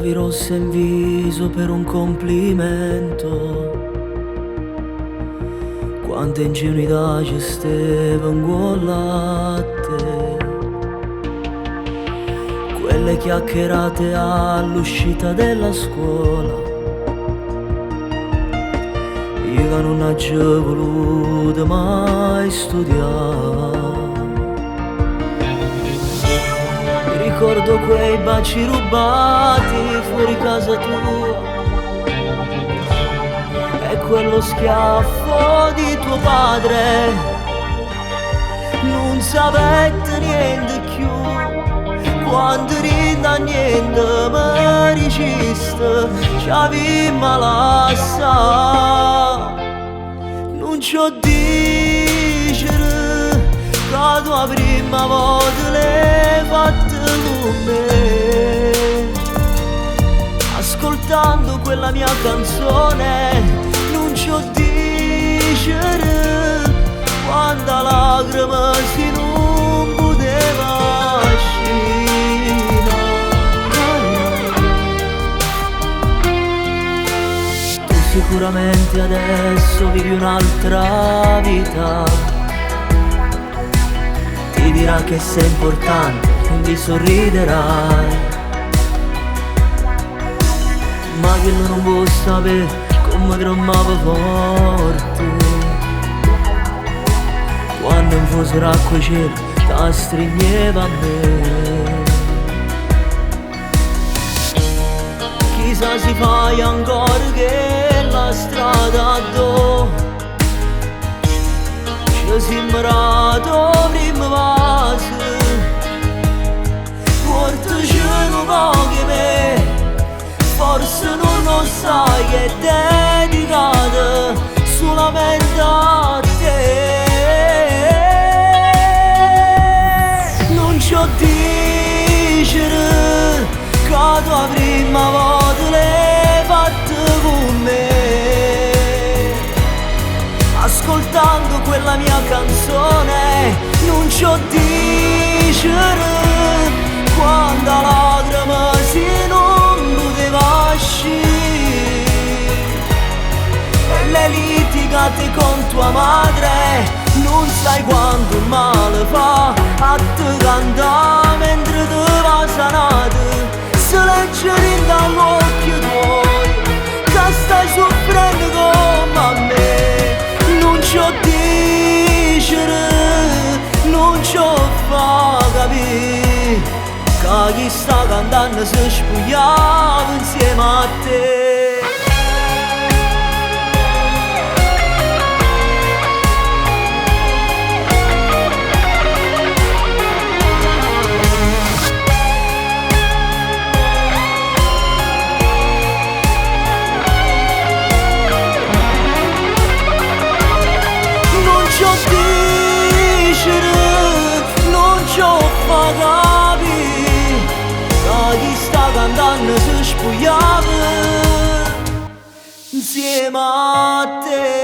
chiavi rosse in viso per un complimento. Quante ingenuità ci stava in quel latte. Quelle chiacchierate all'uscita della scuola. Io che non ho voluto mai studiare. Mi ricordo quei baci rubati fuori casa tua e quello schiaffo di tuo padre. Non sapete niente più quando rinda niente mi diceste ci avevamo l'assa. Non ci ho dicere che la tua prima volta l'hai fatta con me. Ascoltando quella mia canzone non ci ho dicere quanta lacrima si non poteva uscire. Tu sicuramente adesso vivi un'altra vita. Ti dirà che sei importante, quindi sorriderai. Ma che non può sapere come tremavo forte quando in fossero acqua e cielo ti stringeva a me. Chissà si fai ancora che la strada do ci sembrato prima vasi. Portacelo pochi me, forse non lo sai che è dedicata solamente a te. Non ci ho dicere che la tua prima volta l'hai fatta con me. Ascoltando quella mia canzone non ci ho dicere quando lacrima si non poteva uscire. E le litigate con tua madre non sai quanto male fa a te cantare mentre te va sanate. Se legge dall'occhio tuoi che stai soffrendo come a me. Non ci ho dicere, non ci ho fa capire che chi sta cantando si spogliava insieme a te. Non ci ho dicere, non ci ho fa capire che chi sta cantando si spogliava insieme a te.